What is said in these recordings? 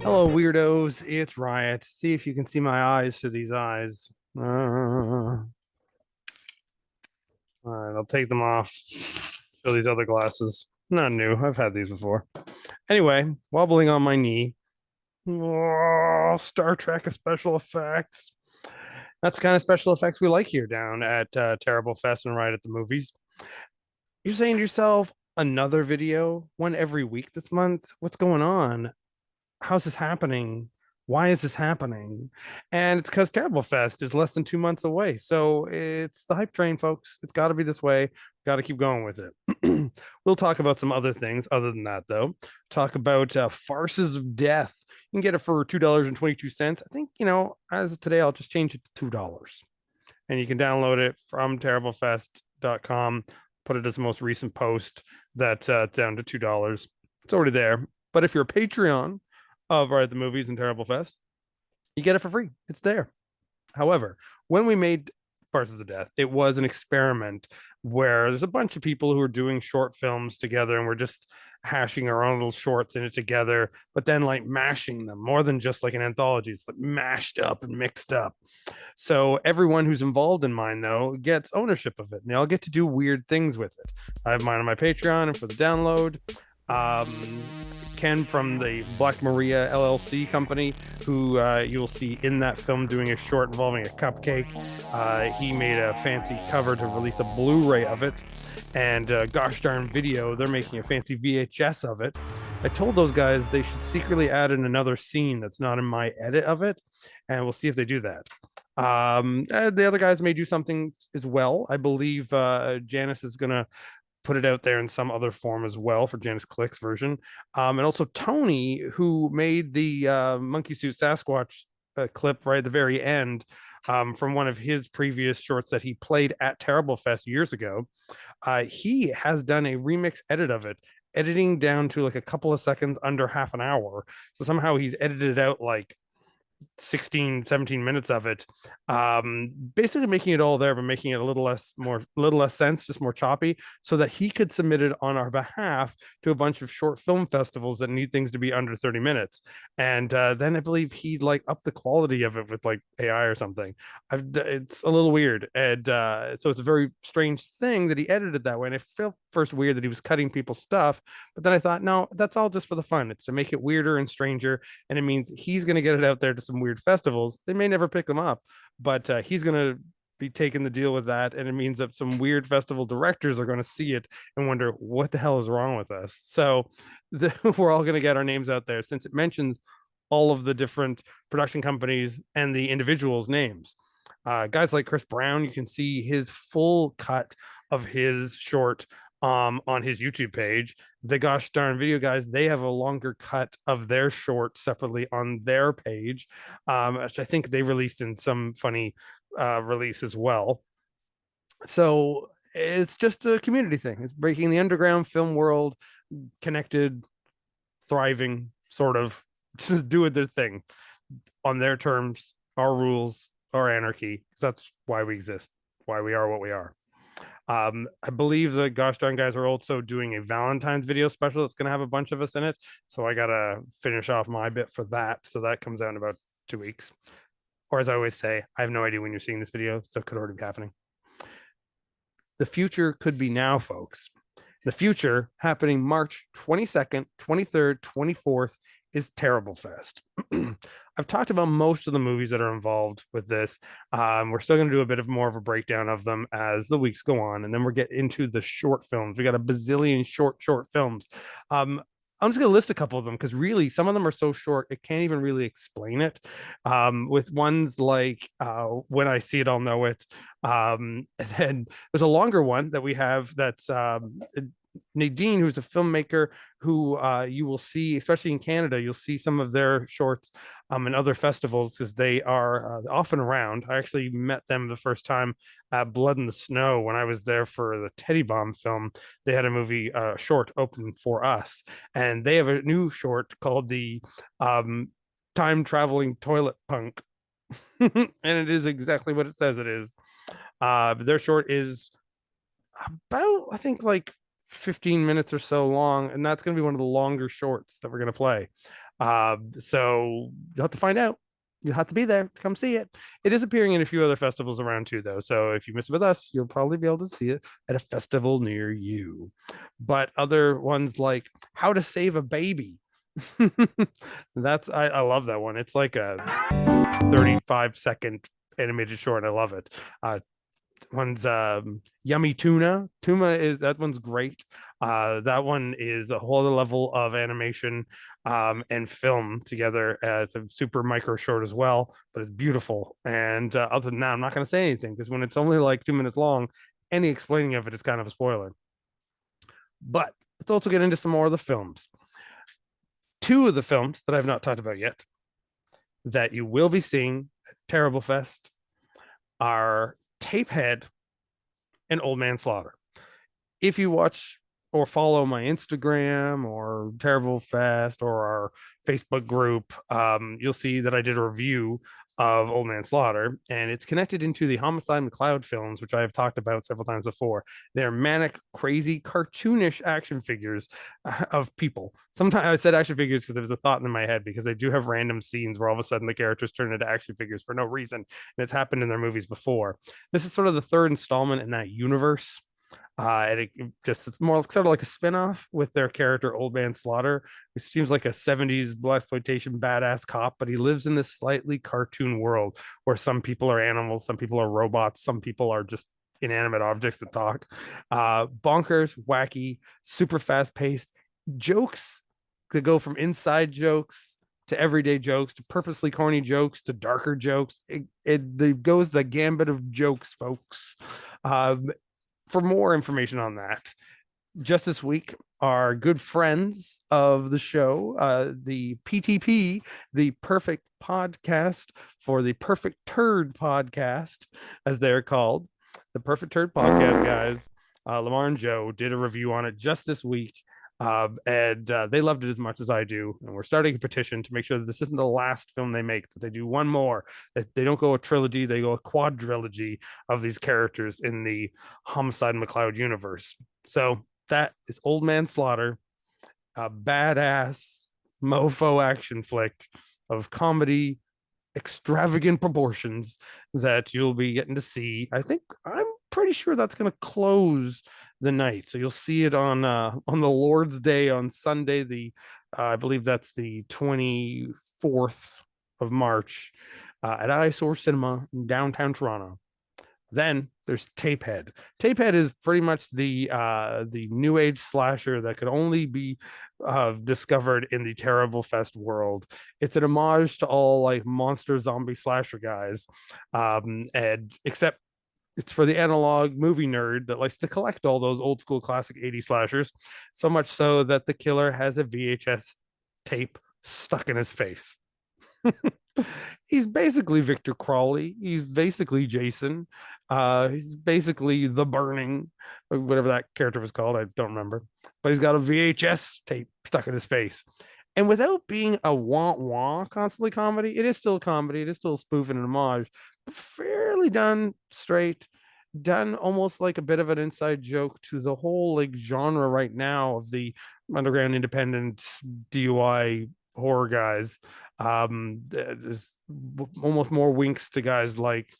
Hello, weirdos. It's Riot. See if you can see my eyes through these eyes. All right, I'll take them off. Show these other glasses. Not new. I've had these before. Anyway, wobbling on my knee. Oh, Star Trek special effects. That's the kind of special effects we like here down at Terriblefest and right at the movies. You're saying to yourself, another video, one every week this month? What's going on? How's this happening? Why is this happening? And it's because Terrible Fest is less than 2 months away. So it's the hype train, folks. It's got to be this way. Got to keep going with it. We'll talk about some other things other than that, though. Talk about Farces of Death. You can get it for $2.22. I think, as of today, I'll just change it to $2. And you can download it from terriblefest.com. Put it as the most recent post that's down to $2. It's already there. But if you're a Patreon, of Right at the Movies and Terrible Fest, you get it for free. It's there. However, when we made Farces of Death, it was an experiment where there's a bunch of people who are doing short films together and we're just hashing our own little shorts in it together, but then like mashing them more than just like an anthology. It's like mashed up and mixed up. So everyone who's involved in mine, though, gets ownership of it and they all get to do weird things with it. I have mine on my Patreon and for the download. Um, Ken from the Black Maria LLC company, who you'll see in that film doing a short involving a cupcake. He made a fancy cover to release a Blu-ray of it, and gosh darn video, they're making a fancy VHS of it. I told those guys they should secretly add in another scene that's not in my edit of it, and we'll see if they do that. The other guys may do something as well. I believe Janice is gonna put it out there in some other form as well for Janice Click's version. And also Tony, who made the monkey suit Sasquatch clip right at the very end from one of his previous shorts that he played at Terrible Fest years ago. He has done a remix edit of it, editing down to like a couple of seconds under half an hour. So somehow he's edited it out like 16 17 minutes of it, basically making it all there but making it a little less sense, just more choppy, so that he could submit it on our behalf to a bunch of short film festivals that need things to be under 30 minutes. And then I believe he'd like up the quality of it with like AI or something. It's a little weird, and so it's a very strange thing that he edited that way, and I felt first weird that he was cutting people's stuff, but then I thought, no, that's all just for the fun. It's to make it weirder and stranger, and it means he's going to get it out there to some weird festivals. They may never pick them up, but he's going to be taking the deal with that, and it means that some weird festival directors are going to see it and wonder what the hell is wrong with us. So we're all going to get our names out there since it mentions all of the different production companies and the individuals' names. Guys like Chris Brown, you can see his full cut of his short on his YouTube page. The gosh darn video guys, they have a longer cut of their short separately on their page, which I think they released in some funny release as well. So it's just a community thing. It's breaking the underground film world, connected, thriving, sort of, just doing their thing on their terms, our rules, our anarchy. Because that's why we exist, why we are what we are. I believe the gosh darn guys are also doing a Valentine's video special that's going to have a bunch of us in it. So I got to finish off my bit for that. So that comes out in about 2 weeks. Or as I always say, I have no idea when you're seeing this video, so it could already be happening. The future could be now, folks. The future, happening March 22nd, 23rd, 24th, is Terriblefest. I've talked about most of the movies that are involved with this. We're still going to do a bit of more of a breakdown of them as the weeks go on, and then we'll get into the short films. We got a bazillion short films. I'm just going to list a couple of them because really some of them are so short it can't even really explain it. With ones like When I See It, I'll Know It. And then there's a longer one that we have that's Nadine, who's a filmmaker who you will see, especially in Canada, you'll see some of their shorts in other festivals because they are often around. I actually met them the first time at Blood in the Snow when I was there for the Teddy Bomb film. They had a movie short open for us, and they have a new short called the Time Traveling Toilet Punk. And it is exactly what it says it is. Their short is about, I think, like 15 minutes or so long, and that's going to be one of the longer shorts that we're going to play. So you'll have to find out. You'll have to be there. Come see it. It is appearing in a few other festivals around too, though. So if you miss it with us, you'll probably be able to see it at a festival near you. But other ones like How to Save a Baby. I love that one. It's like a 35-second animated short. I love it. One's Yummy Tuna. That one's great. That one is a whole other level of animation and film together. It's a super micro short as well, but it's beautiful. And other than that, I'm not going to say anything because when it's only like 2 minutes long, any explaining of it is kind of a spoiler. But let's also get into some more of the films. Two of the films that I've not talked about yet that you will be seeing at Terriblefest are TapeHead and Old Man Slaughter. If you watch or follow my Instagram or Terriblefest or our Facebook group, you'll see that I did a review of Old Man Slaughter, and it's connected into the Homicide McCloud films, which I have talked about several times before. They're manic, crazy, cartoonish action figures of people. Sometimes I said action figures because there was a thought in my head, because they do have random scenes where all of a sudden the characters turn into action figures for no reason, and it's happened in their movies before. This is sort of the third installment in that universe. And it just, it's more sort of like a spin-off with their character Old Man Slaughter, who seems like a 70s blaxploitation badass cop, but he lives in this slightly cartoon world where some people are animals, some people are robots, some people are just inanimate objects that talk. Bonkers, wacky, super fast-paced jokes that go from inside jokes to everyday jokes to purposely corny jokes to darker jokes. It goes the gambit of jokes, folks. For more information on that, just this week, our good friends of the show, the PTP, the Perfect Podcast for the Perfect Turd Podcast, as they're called, the Perfect Turd Podcast guys, Lamar and Joe did a review on it just this week. And they loved it as much as I do. And we're starting a petition to make sure that this isn't the last film they make, that they do one more, that they don't go a trilogy, they go a quadrilogy of these characters in the Homicide McCloud universe. So that is Old Man Slaughter, a badass mofo action flick of comedy, extravagant proportions that you'll be getting to see. I'm pretty sure that's going to close the night, so you'll see it on the Lord's Day on Sunday, the I believe that's the 24th of March, at Eyesore Cinema in downtown Toronto. Then there's Tapehead. Tapehead is pretty much the new age slasher that could only be discovered in the Terriblefest world. It's an homage to all like monster zombie slasher guys, and except it's for the analog movie nerd that likes to collect all those old school classic 80s slashers, so much so that the killer has a VHS tape stuck in his face. He's basically Victor Crawley. He's basically Jason. He's basically The Burning, whatever that character was called. I don't remember. But he's got a VHS tape stuck in his face. And without being a wah-wah constantly comedy, it is still a comedy. It is still a spoof and an homage, but fairly done straight, done almost like a bit of an inside joke to the whole like genre right now of the underground independent DUI horror guys. There's almost more winks to guys like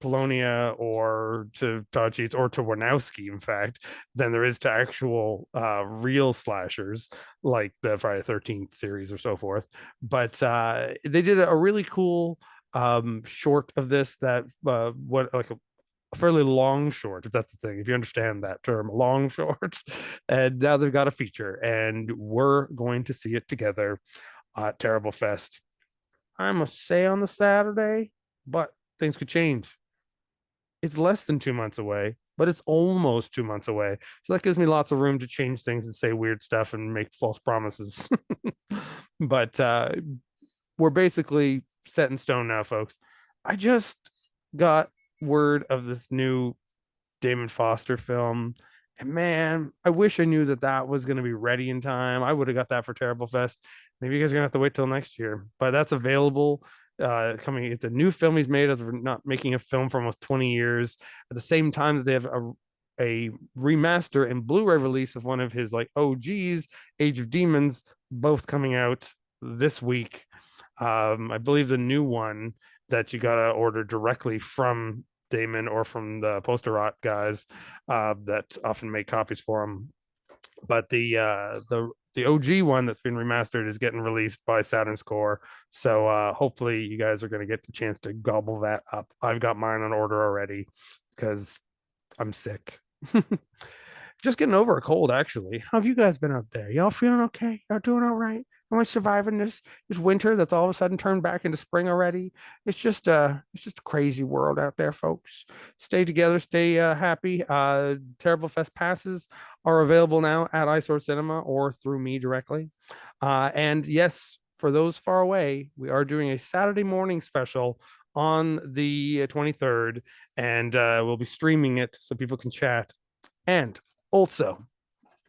Polonia or to Tachi's or to Warnowski, in fact, than there is to actual real slashers like the Friday the 13th series or so forth. But they did a really cool short of this that what like a fairly long short, if that's the thing, if you understand that term, long short. And now they've got a feature, and we're going to see it together at Terriblefest. I must say on the Saturday, but things could change. It's less than 2 months away, but it's almost 2 months away. So that gives me lots of room to change things and say weird stuff and make false promises. But we're basically set in stone now, folks. I just got word of this new Damon Foster film. And man, I wish I knew that was going to be ready in time. I would have got that for Terriblefest. Maybe you guys are going to have to wait till next year, but that's available. Coming, it's a new film he's made after not making a film for almost 20 years. At the same time that they have a remaster and Blu-ray release of one of his like OGs, Age of Demons, both coming out this week. I believe the new one that you gotta order directly from Damon or from the Poster Rot guys that often make copies for him. But the OG one that's been remastered is getting released by Saturn's Core. So hopefully you guys are going to get the chance to gobble that up. I've got mine on order already because I'm sick. Just getting over a cold, actually. How have you guys been out there? Y'all feeling okay? Y'all doing all right? Am I surviving this winter that's all of a sudden turned back into spring already? It's just a crazy world out there, folks. Stay together, stay happy. Terriblefest passes are available now at iSource Cinema or through me directly. And yes, for those far away, we are doing a Saturday morning special on the 23rd, and we'll be streaming it so people can chat. And also,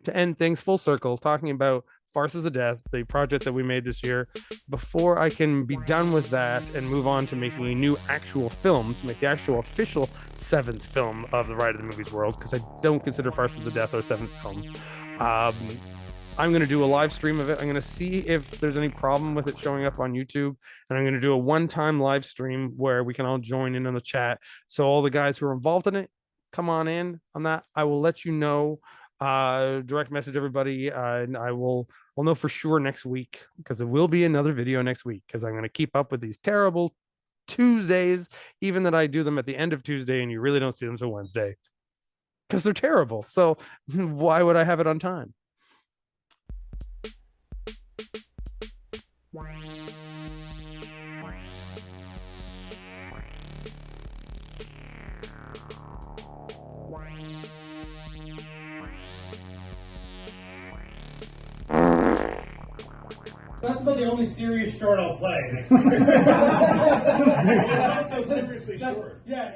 to end things full circle, talking about Farces of Death, the project that we made this year, before I can be done with that and move on to making a new actual film, to make the actual official 7th film of the Ride of the Movies world, because I don't consider Farces of Death our 7th film. I'm going to do a live stream of it. I'm going to see if there's any problem with it showing up on YouTube. And I'm going to do a one-time live stream where we can all join in on the chat. So all the guys who are involved in it, come on in on that. I will let you know. Direct message everybody, and I'll know for sure next week, because there will be another video next week, because I'm going to keep up with these terrible Tuesdays, even that I do them at the end of Tuesday and you really don't see them till Wednesday, because they're terrible. So why would I have it on time? That's about the only serious short I'll play. It's not so seriously short. Yeah.